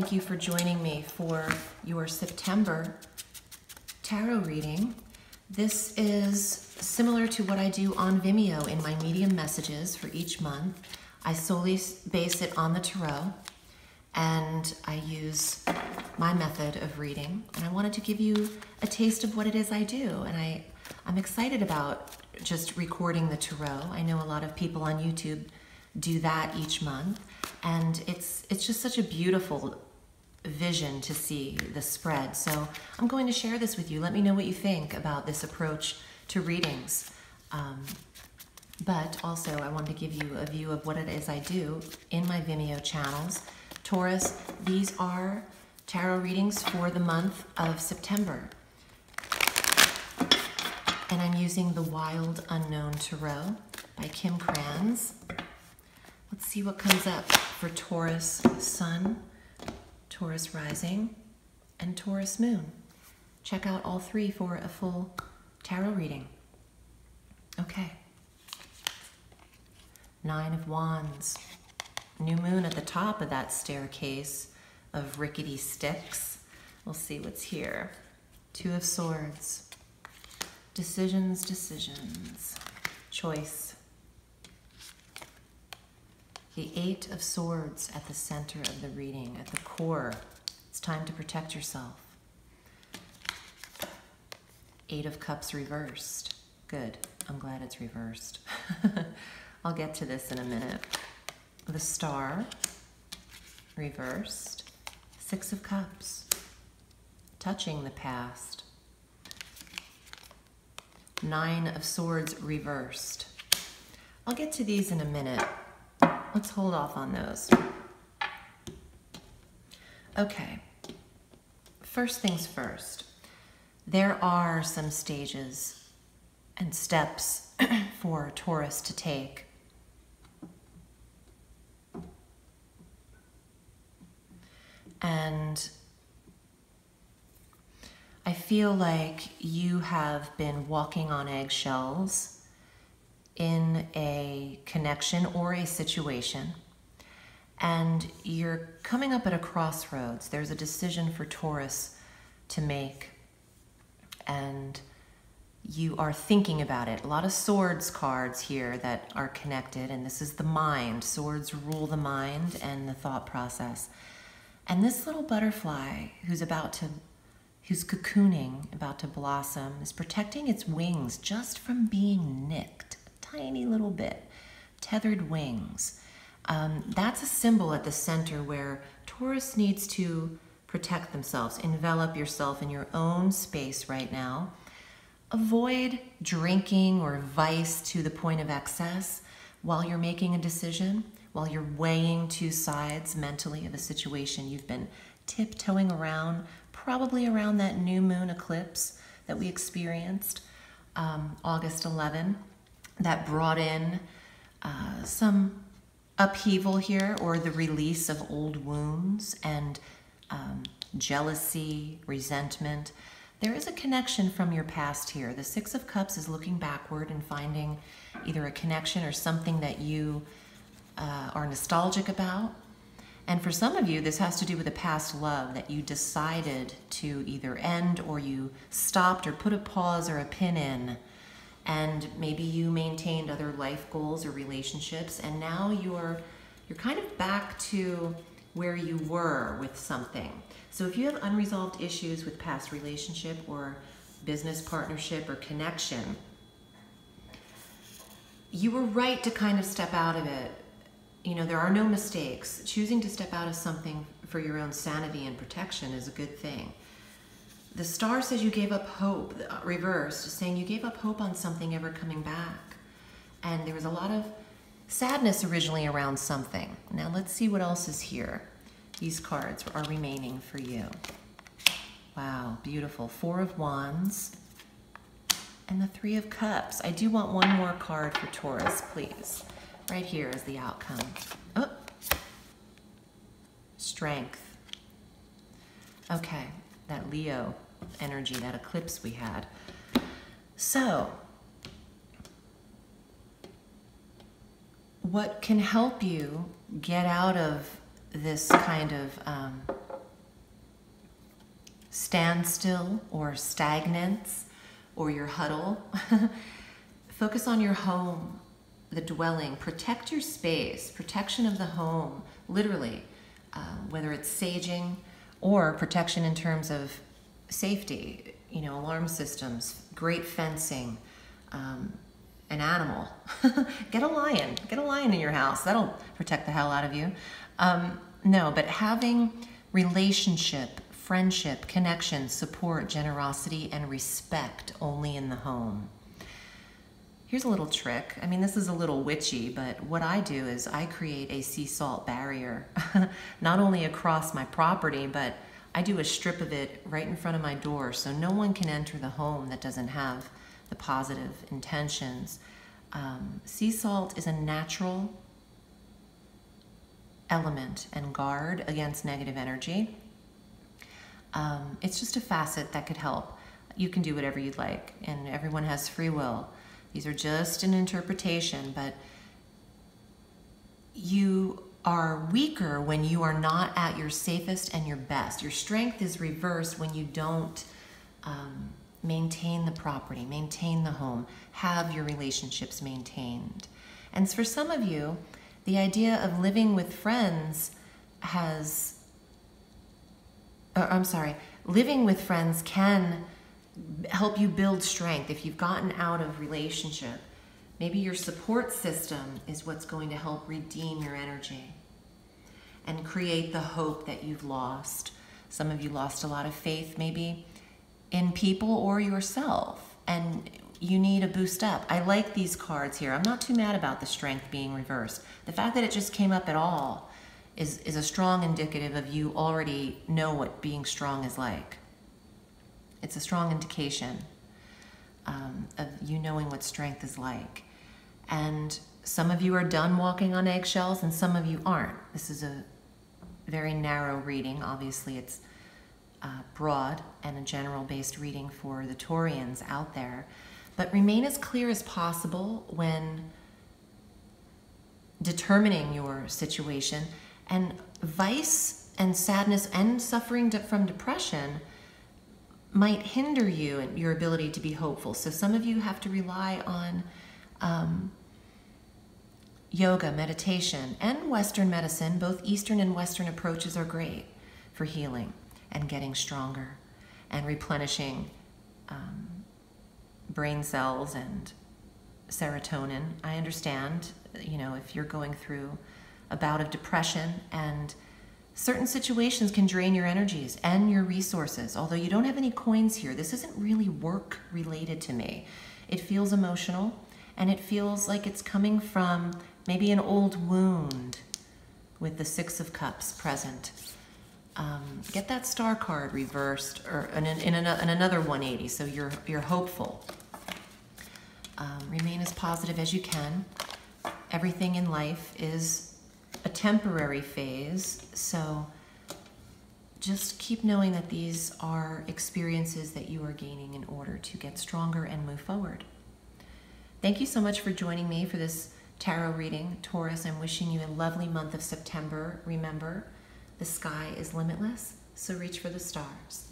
thank you for joining me for your September tarot reading. This is similar to what I do on Vimeo in my medium messages for each month. I solely base it on the tarot, and I use my method of reading. And I wanted to give you a taste of what it is I do. And I'm excited about just recording the tarot. I know a lot of people on YouTube do that each month. And it's just such a beautiful vision to see the spread. So I'm going to share this with you. Let me know what you think about this approach to readings. But also I wanted to give you a view of what it is I do in my Vimeo channels. Taurus, these are tarot readings for the month of September. And I'm using the Wild Unknown Tarot by Kim Kranz. Let's see what comes up for Taurus Sun, Taurus Rising, and Taurus Moon. Check out all three for a full tarot reading. Okay. Nine of Wands. New moon at the top of that staircase of rickety sticks. We'll see what's here. Two of Swords. Decisions, decisions. Choice. The Eight of Swords at the center of the reading, at the core. It's time to protect yourself. Eight of Cups reversed. Good. I'm glad it's reversed. I'll get to this in a minute. The Star reversed. Six of Cups. Touching the past. Nine of Swords reversed. I'll get to these in a minute. Let's hold off on those. Okay, first things first. There are some stages and steps for Taurus to take. And I feel like you have been walking on eggshells in a connection or a situation, and you're coming up at a crossroads. There's a decision for Taurus to make, and you are thinking about it. A lot of Swords cards here that are connected, and this is the mind. Swords rule the mind and the thought process. And this little butterfly who's cocooning, about to blossom, is protecting its wings just from being nicked. Tiny little bit, tethered wings. That's a symbol at the center where Taurus needs to protect themselves. Envelop yourself in your own space right now. Avoid drinking or vice to the point of excess while you're making a decision, while you're weighing two sides mentally of a situation you've been tiptoeing around, probably around that new moon eclipse that we experienced August 11. That brought in some upheaval here, or the release of old wounds and jealousy, resentment. There is a connection from your past here. The Six of Cups is looking backward and finding either a connection or something that you are nostalgic about. And for some of you, this has to do with a past love that you decided to either end, or you stopped or put a pause or a pin in. And maybe you maintained other life goals or relationships, and now you're kind of back to where you were with something. So if you have unresolved issues with past relationship or business partnership or connection, you were right to kind of step out of it. You know, there are no mistakes. Choosing to step out of something for your own sanity and protection is a good thing. The Star says you gave up hope, reversed, saying you gave up hope on something ever coming back. And there was a lot of sadness originally around something. Now let's see what else is here. These cards are remaining for you. Wow, beautiful. Four of Wands and the Three of Cups. I do want one more card for Taurus, please. Right here is the outcome. Oh, Strength. Okay, that Leo energy, that eclipse we had. So, what can help you get out of this kind of standstill or stagnance or your huddle. Focus on your home, the dwelling. Protect your space, protection of the home, literally, whether it's saging or protection in terms of safety, you know, alarm systems, great fencing, an animal. Get a lion in your house. That'll protect the hell out of you. No, but having relationship, friendship, connection, support, generosity, and respect only in the home. Here's a little trick. I mean, this is a little witchy, but what I do is I create a sea salt barrier, not only across my property, but I do a strip of it right in front of my door so no one can enter the home that doesn't have the positive intentions. Sea salt is a natural element and guard against negative energy. It's just a facet that could help. You can do whatever you'd like, and everyone has free will. These are just an interpretation, but you are weaker when you are not at your safest and your best. Your strength is reversed when you don't maintain the property, maintain the home, have your relationships maintained. And for some of you, the idea of living with friends living with friends can help you build strength if you've gotten out of relationship. Maybe your support system is what's going to help redeem your energy and create the hope that you've lost. Some of you lost a lot of faith maybe in people or yourself, and you need a boost up. I like these cards here. I'm not too mad about the strength being reversed. The fact that it just came up at all is a strong indicative of you already know what being strong is like. It's a strong indication of you knowing what strength is like. And some of you are done walking on eggshells and some of you aren't. This is a very narrow reading. Obviously it's broad and a general-based reading for the Taurians out there. But remain as clear as possible when determining your situation. And vice and sadness and suffering from depression might hinder you and your ability to be hopeful. So some of you have to rely on yoga, meditation, and Western medicine. Both Eastern and Western approaches are great for healing and getting stronger and replenishing brain cells and serotonin. I understand, you know, if you're going through a bout of depression, and certain situations can drain your energies and your resources. Although you don't have any coins here, this isn't really work related to me. It feels emotional, and it feels like it's coming from maybe an old wound with the Six of Cups present. Get that star card reversed, or in another 180, so you're hopeful. Remain as positive as you can. Everything in life is a temporary phase, so just keep knowing that these are experiences that you are gaining in order to get stronger and move forward. Thank you so much for joining me for this tarot reading. Taurus, I'm wishing you a lovely month of September. Remember, the sky is limitless, so reach for the stars.